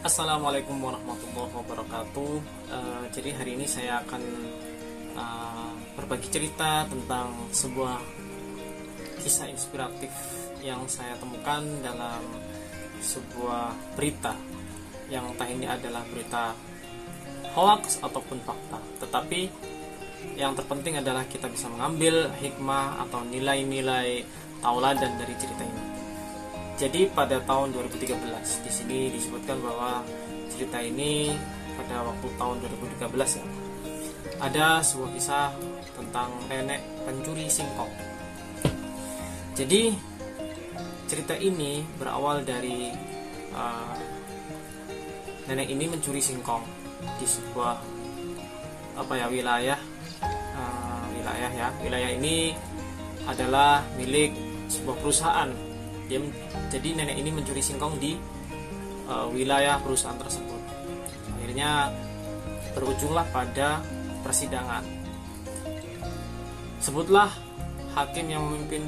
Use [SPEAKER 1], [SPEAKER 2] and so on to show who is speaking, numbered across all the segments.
[SPEAKER 1] Assalamualaikum warahmatullahi wabarakatuh. Jadi hari ini saya akan berbagi cerita tentang sebuah kisah inspiratif yang saya temukan dalam sebuah berita yang entah ini adalah berita hoax ataupun fakta. Tetapi yang terpenting adalah kita bisa mengambil hikmah atau nilai-nilai tauladan dari cerita ini. Jadi pada tahun 2013 di sini disebutkan bahwa cerita ini pada waktu tahun 2013 ya, ada sebuah kisah tentang nenek pencuri singkong. Jadi cerita ini berawal dari nenek ini mencuri singkong di sebuah wilayah ini adalah milik sebuah perusahaan. Jadi nenek ini mencuri singkong di wilayah perusahaan tersebut. Akhirnya berujunglah pada persidangan. Sebutlah hakim yang memimpin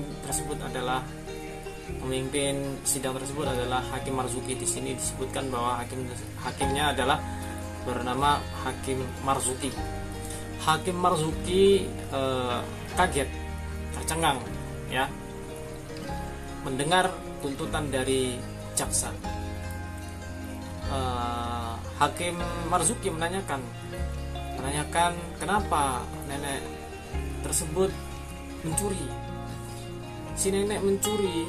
[SPEAKER 1] sidang tersebut adalah Hakim Marzuki. Di sini disebutkan bahwa hakimnya adalah bernama Hakim Marzuki. Hakim Marzuki kaget, tercengang ya, mendengar tuntutan dari jaksa. Hakim Marzuki menanyakan kenapa nenek tersebut mencuri. Si nenek mencuri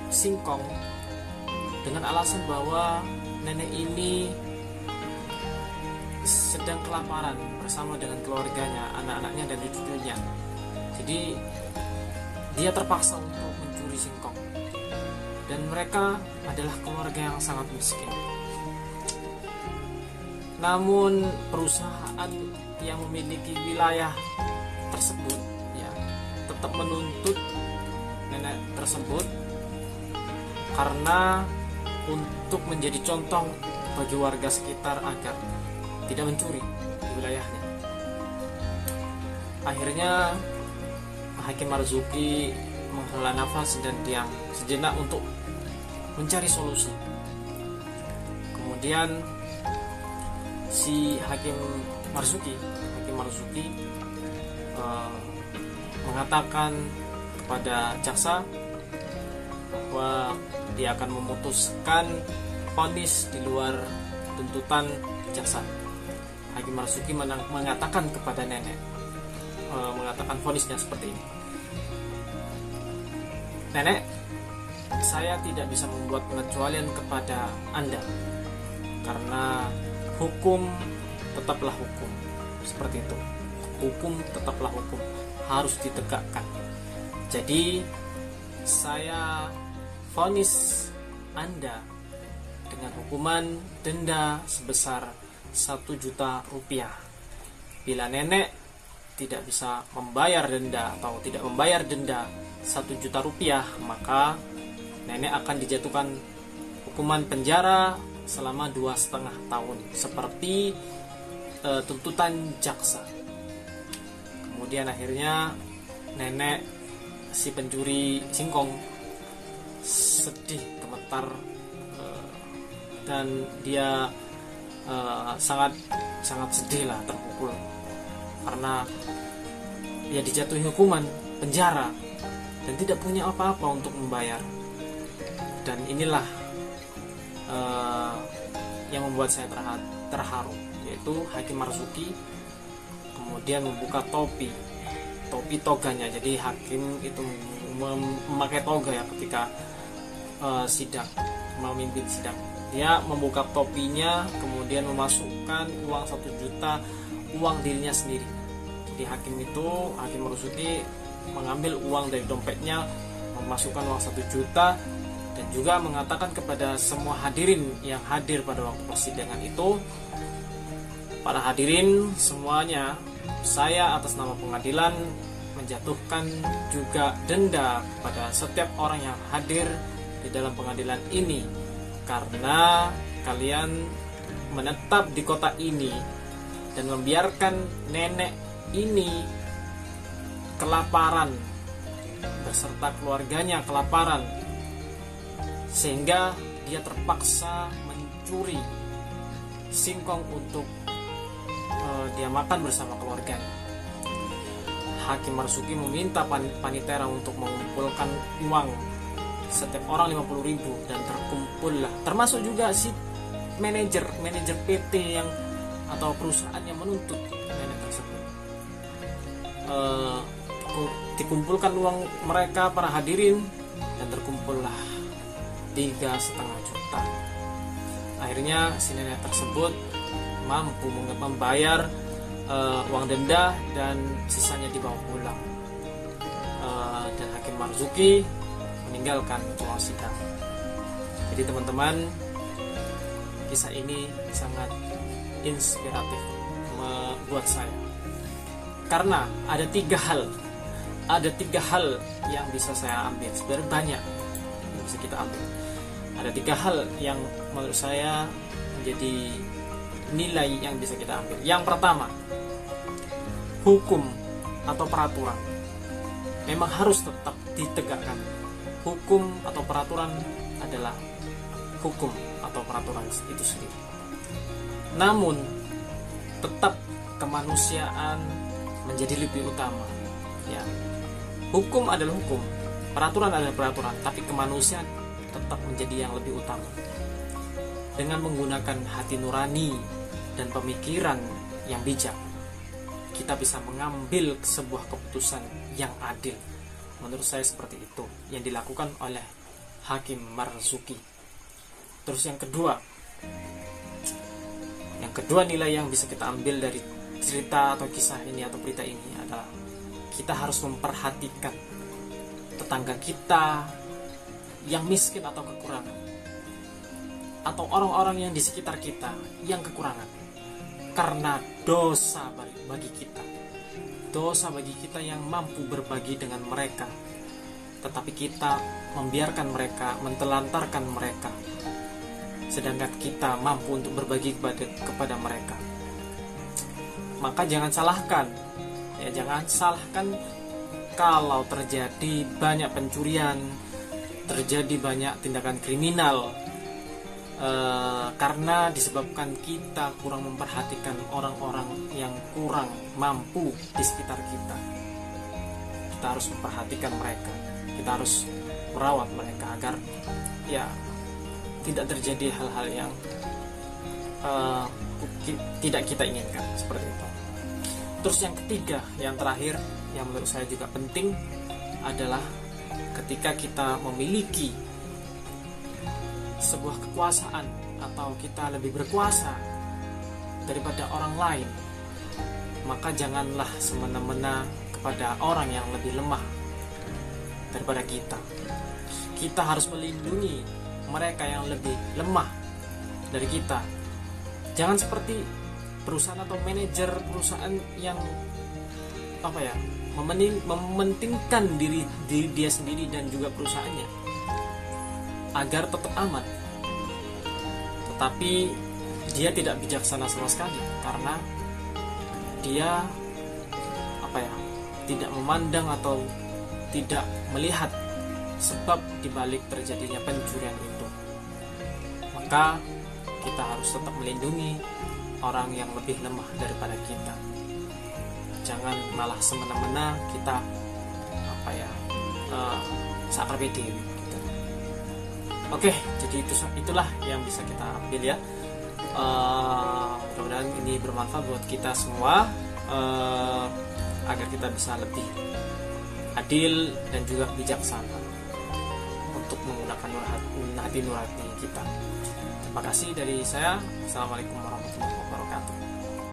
[SPEAKER 1] singkong dengan alasan bahwa nenek ini sedang kelaparan bersama dengan keluarganya, anak-anaknya dan cucunya. Jadi dia terpaksa untuk mencuri singkong, dan mereka adalah keluarga yang sangat miskin. Namun perusahaan yang memiliki wilayah tersebut ya tetap menuntut nenek tersebut karena untuk menjadi contoh bagi warga sekitar agar tidak mencuri di wilayahnya. Akhirnya Hakim Marzuki menghela nafas dan diam sejenak untuk mencari solusi. Kemudian si Hakim Marzuki mengatakan kepada jaksa bahwa dia akan memutuskan vonis di luar tuntutan jaksa. Hakim Marzuki mengatakan kepada nenek, mengatakan vonisnya seperti ini. Nenek, saya tidak bisa membuat pengecualian kepada Anda karena hukum tetaplah hukum. Seperti itu. Hukum tetaplah hukum, harus ditegakkan. Jadi saya vonis Anda dengan hukuman denda sebesar 1 juta rupiah. Bila nenek tidak bisa membayar denda atau tidak membayar denda 1 juta rupiah, maka nenek akan dijatuhkan hukuman penjara selama 2,5 tahun seperti tuntutan jaksa. Kemudian akhirnya nenek si pencuri singkong sedih, gemetar, dan dia sangat sedih lah, terpukul karena ya dijatuhi hukuman penjara dan tidak punya apa-apa untuk membayar. Dan inilah yang membuat saya terharu, yaitu Hakim Marzuki kemudian membuka topi toganya. Jadi hakim itu memakai toga ya ketika memimpin sidang. Dia membuka topinya, kemudian memasukkan uang 1 juta, uang dirinya sendiri. Jadi Hakim Marzuki mengambil uang dari dompetnya, memasukkan uang 1 juta, dan juga mengatakan kepada semua hadirin yang hadir pada waktu persidangan itu, para hadirin semuanya, saya atas nama pengadilan menjatuhkan juga denda pada setiap orang yang hadir di dalam pengadilan ini karena kalian menetap di kota ini dan membiarkan nenek ini kelaparan beserta keluarganya kelaparan, sehingga dia terpaksa mencuri singkong untuk dia makan bersama keluarganya. Hakim Marzuki meminta panitera untuk mengumpulkan uang setiap orang 50.000 dan terkumpullah, termasuk juga si manajer PT yang atau perusahaan yang menuntut nenek tersebut. Dikumpulkan uang mereka para hadirin dan terkumpullah 3,5 juta. Akhirnya si nenek tersebut mampu membayar uang denda dan sisanya dibawa pulang. Dan Hakim Marzuki meninggalkan ruang sidang. Jadi teman-teman, kisah ini sangat inspiratif buat saya, karena ada tiga hal yang bisa saya ambil. Sebenarnya banyak yang bisa kita ambil. Ada 3 hal yang menurut saya menjadi nilai yang bisa kita ambil. Yang pertama, hukum atau peraturan memang harus tetap ditegakkan. Hukum atau peraturan adalah hukum atau peraturan itu sendiri. Namun tetap kemanusiaan menjadi lebih utama. Ya, hukum adalah hukum, peraturan adalah peraturan, tapi kemanusiaan tetap menjadi yang lebih utama. Dengan menggunakan hati nurani dan pemikiran yang bijak, kita bisa mengambil sebuah keputusan yang adil. Menurut saya seperti itu yang dilakukan oleh Hakim Marzuki. Terus yang kedua nilai yang bisa kita ambil dari cerita atau kisah ini atau berita ini adalah kita harus memperhatikan tetangga kita yang miskin atau kekurangan, atau orang-orang yang di sekitar kita yang kekurangan, karena dosa bagi kita yang mampu berbagi dengan mereka, tetapi kita membiarkan mereka, mentelantarkan mereka, sedangkan kita mampu untuk berbagi kepada mereka. Maka jangan salahkan kalau terjadi banyak pencurian, terjadi banyak tindakan kriminal, karena disebabkan kita kurang memperhatikan orang-orang yang kurang mampu di sekitar kita. Kita harus memperhatikan mereka, kita harus merawat mereka agar ya tidak terjadi hal-hal yang tidak kita inginkan, seperti itu. Terus yang ketiga, yang terakhir, yang menurut saya juga penting adalah ketika kita memiliki sebuah kekuasaan atau kita lebih berkuasa daripada orang lain, maka janganlah semena-mena kepada orang yang lebih lemah daripada kita. Kita harus melindungi mereka yang lebih lemah dari kita. Jangan seperti perusahaan atau manajer perusahaan yang mementingkan diri dia sendiri dan juga perusahaannya agar tetap aman, tetapi dia tidak bijaksana sama sekali, karena dia tidak memandang atau tidak melihat sebab dibalik terjadinya pencurian itu. Maka kita harus tetap melindungi orang yang lebih lemah daripada kita. Jangan malah semena-mena kita sakar pede gitu. Oke, jadi itulah yang bisa kita ambil ya. Mudah-mudahan ini bermanfaat buat kita semua, agar kita bisa lebih adil dan juga bijaksana untuk menggunakan hati nurani kita. Terima kasih dari saya. Assalamualaikum warahmatullahi wabarakatuh.